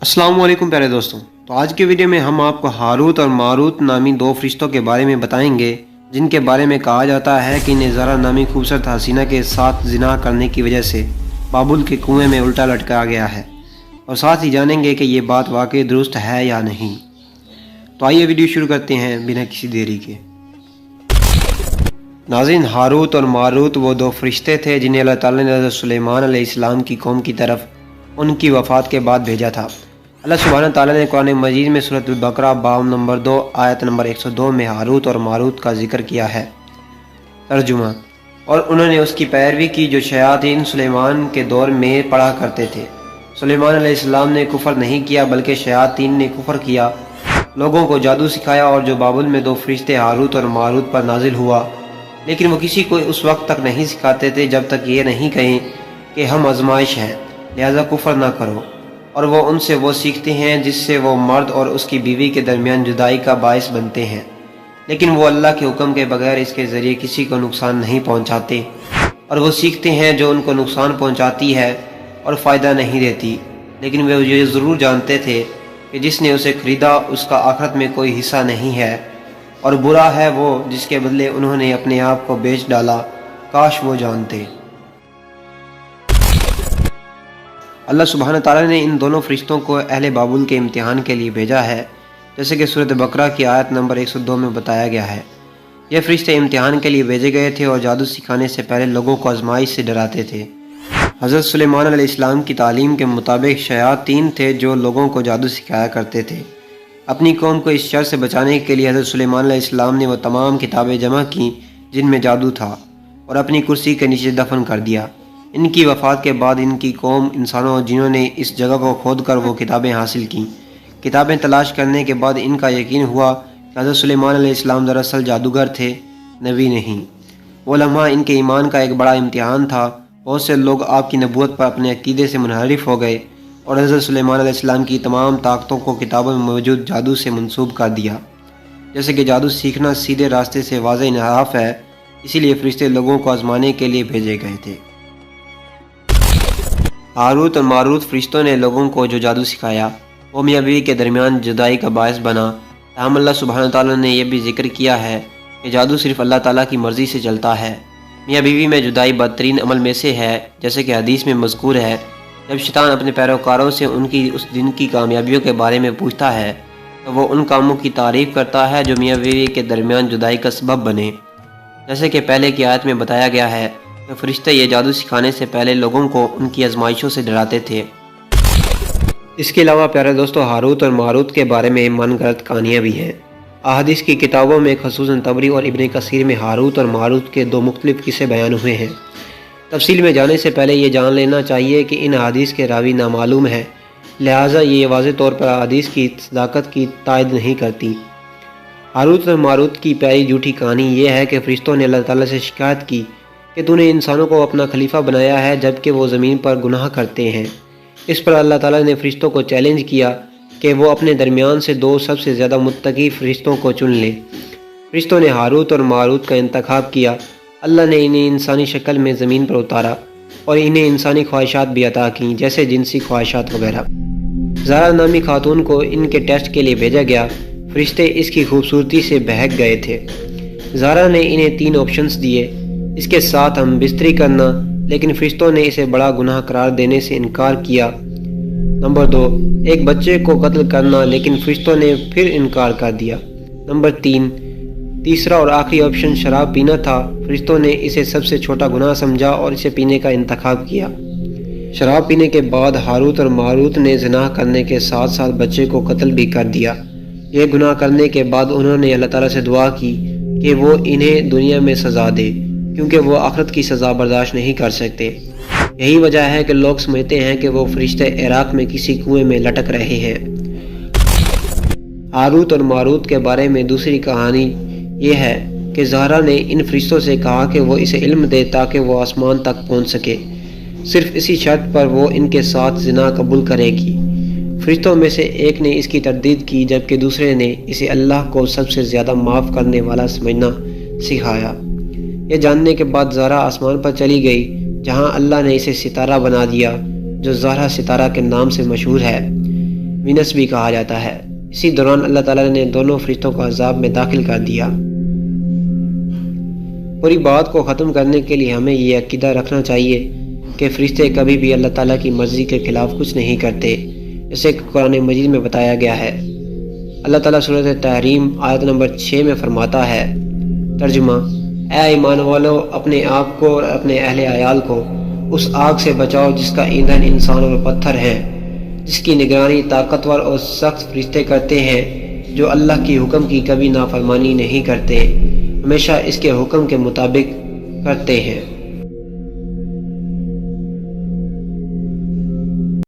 अस्सलाम वालेकुम प्यारे दोस्तों। तो आज के वीडियो में हम आपको हारूत और मारूत नामी दो फरिश्तों के बारे में बताएंगे, जिनके बारे में कहा जाता है कि इन्हें ज़रा नामी खूबसूरत हसीना के साथ जिना करने की वजह से बाबुल के कुएं में उल्टा लटकाया गया है, और साथ ही जानेंगे कि ये बात वाकई दुरुस्त है या नहीं। तो आइए वीडियो शुरू करते हैं बिना किसी देरी के। नाज़रीन, हारूत और मारूत वो दो फरिश्ते थे जिन्हें अल्लाह ताला ने हज़रत सुलेमान अलैहिस्सलाम की कौम की तरफ उनकी वफ़ात के बाद भेजा था। अल्लाह सुब्हान ताला ने कुरान मजीद में सूरत अल-बकरा बाब नंबर 2 आयत नंबर 102 में हारूत और मारूत का जिक्र किया है। तर्जुमा: और उन्होंने उसकी पैरवी की जो शयातीन सुलेमान के दौर में पढ़ा करते थे। सुलेमान अलैहिस्सलाम ने कुफर नहीं किया, बल्कि शयातीन ने कुफर किया, लोगों को जादू सिखाया, और जो बाबुल में दो फरिश्ते हारूत और मारूत पर नाजिल हुआ, लेकिन वो किसी को उस वक्त तक नहीं सिखाते थे जब तक ये नहीं कहें कि हम आजमाइश हैं, लिहाजा कुफर ना करो। और वो उनसे वो सीखते हैं जिससे वो मर्द और उसकी बीवी के दरमियान जुदाई का बायस बनते हैं, लेकिन वो अल्लाह के हुक्म के बगैर इसके ज़रिए किसी को नुकसान नहीं पहुंचाते। और वो सीखते हैं जो उनको नुकसान पहुंचाती है और फ़ायदा नहीं देती, लेकिन वे ये ज़रूर जानते थे कि जिसने उसे ख़रीदा उसका आखिरत में कोई हिस्सा नहीं है, और बुरा है वो जिसके बदले उन्होंने अपने आप को बेच डाला, काश वो जानते। अल्लाह सुब्हान ताला ने इन दोनों फरिश्तों को अहले बाबुल के इम्तिहान के लिए भेजा है, जैसे कि सूरत बकरा की आयत नंबर 102 में बताया गया है। ये फरिश्ते इम्तिहान के लिए भेजे गए थे और जादू सिखाने से पहले लोगों को आजमाइश से डराते थे। हज़रत सुलेमान अलैहिस्सलाम की तालीम के मुताबिक शयातीन थे जो लोगों को जादू सिखाया करते थे। अपनी कौम को इस शर से बचाने के लिए हज़रत सुलेमान अलैहिस्सलाम ने वो तमाम किताबें जमा की जिनमें जादू था, और अपनी कुर्सी के नीचे दफन कर दिया। इनकी वफ़ात के बाद इनकी कौम इंसानों और जिन्होंने इस जगह को खोद कर वो किताबें हासिल की। किताबें तलाश करने के बाद इनका यकीन हुआ कि हज़रत सुलेमान अलैहिस्सलाम दरअसल जादूगर थे, नबी नहीं। वो लम्हा इनके ईमान का एक बड़ा इम्तिहान था। बहुत से लोग आपकी नबूवत पर अपने अकीदे से मुनहरिफ हो गए और हज़रत सुलेमान अलैहिस्सलाम की तमाम ताकतों को किताबों में मौजूद जादू से मंसूब कर दिया। जैसे कि जादू सीखना सीधे रास्ते से वाज़ेह इन्हराफ है, इसीलिए फरिश्ते लोगों को आजमाने के लिए भेजे गए थे। हारूत और मारूत फरिश्तों ने लोगों को जो जादू सिखाया वो मियाँ बीवी के दरमियान जुदाई का बायस बना। ताहम अल्लाह सुब्हान ताला ने यह भी जिक्र किया है कि जादू सिर्फ अल्लाह ताला की मर्ज़ी से चलता है। मियाँ बीवी में जुदाई बदतरीन अमल में से है, जैसे कि हदीस में मज़कूर है। जब शैतान अपने पैरोकारों से उनकी उस दिन की कामयाबियों के बारे में पूछता है तो वो उन कामों की तारीफ़ करता है जो मियाँ बीवी के दरमियान जुदाई का सबब बने। जैसे कि पहले की आयत में बताया गया है कि फरिश्ते ये जादू सिखाने से पहले लोगों को उनकी आजमाइशों से डराते थे। इसके अलावा प्यारे दोस्तों, हारूत और मारूत के बारे में मनगढ़ंत कहानियाँ भी हैं। अहादीस की किताबों में ख़ुसूसन तबरी और इब्न कसीर में हारूत और मारूत के दो मुख्तलिफ किस्से बयान हुए हैं। तफसील में जाने से पहले ये जान लेना चाहिए कि इन अहादीस के रावी नामालूम हैं, लिहाजा ये वाज़ेह तौर पर अहादीस की सदाकत की तायद नहीं करती। हारूत और मारूत की प्यारी झूठी कहानी ये है कि फरिश्तों ने अल्लाह ताला से शिकायत की कि तूने इंसानों को अपना खलीफा बनाया है जबकि वो ज़मीन पर गुनाह करते हैं। इस पर अल्लाह ताला ने फरिश्तों को चैलेंज किया कि वो अपने दरमियान से दो सबसे ज़्यादा मुत्तकी फरिश्तों को चुन लें। फरिश्तों ने हारूत और मारूत का इंतखाब किया। अल्लाह ने इन्हें इंसानी शक्ल में ज़मीन पर उतारा और इन्हें इंसानी ख्वाहिशात भी अता की, जैसे जिनसी ख्वाहिशात वगैरह। ज़ारा नामी खातून को इनके टेस्ट के लिए भेजा गया। फरिश्ते इसकी खूबसूरती से बहक गए थे। ज़ारा ने इन्हें 3 ऑप्शंस दिए, इसके साथ हम बिस्तरी करना, लेकिन फरिश्तों ने इसे बड़ा गुनाह करार देने से इनकार किया। नंबर 2, एक बच्चे को कत्ल करना, लेकिन फरिश्तों ने फिर इनकार कर दिया। नंबर 3, तीसरा और आखिरी ऑप्शन शराब पीना था। फरिश्तों ने इसे सबसे छोटा गुनाह समझा और इसे पीने का इंतखाब किया। शराब पीने के बाद हारूत और मारूत ने ज़िना करने के साथ साथ बच्चे को कत्ल भी कर दिया। ये गुनाह करने के बाद उन्होंने अल्लाह ताला से दुआ की कि वो इन्हें दुनिया में सज़ा दे, क्योंकि वो आखिरत की सज़ा बर्दाश्त नहीं कर सकते। यही वजह है कि लोग समझते हैं कि वो फरिश्ते इराक में किसी कुएं में लटक रहे हैं। हारूत और मारूत के बारे में दूसरी कहानी ये है कि ज़हरा ने इन फरिश्तों से कहा कि वो इसे इल्म दे ताकि वो आसमान तक पहुंच सके। सिर्फ इसी शर्त पर वो इनके साथ ज़िना कबूल करेगी। फरिश्तों में से एक ने इसकी तरदीद की, जबकि दूसरे ने इसे अल्लाह को सबसे ज़्यादा माफ़ करने वाला समझना सिखाया। ये जानने के बाद ज़हरा आसमान पर चली गई, जहाँ अल्लाह ने इसे सितारा बना दिया, जो ज़हरा सितारा के नाम से मशहूर है। وینس بھی کہا جاتا ہے۔ اسی دوران اللہ تعالیٰ نے دونوں فرشتوں کو عذاب میں داخل کر دیا۔ پوری بات کو ختم کرنے کے لیے ہمیں یہ عقیدہ رکھنا چاہیے کہ فرشتے کبھی بھی اللہ تعالیٰ کی مرضی کے خلاف کچھ نہیں کرتے، جیسے قرآن مجید میں بتایا گیا ہے۔ اللہ تعالیٰ سورۃ تحریم آیت نمبر 6 میں فرماتا ہے، ترجمہ: اے ایمان والو، اپنے آپ کو اور اپنے اہل عیال کو اس آگ سے بچاؤ جس کا ایندھن انسان اور پتھر ہے، جس کی نگرانی طاقتور اور سخت فرشتے کرتے ہیں، جو اللہ کی حکم کی کبھی نافرمانی نہیں کرتے، ہمیشہ اس کے حکم کے مطابق کرتے ہیں۔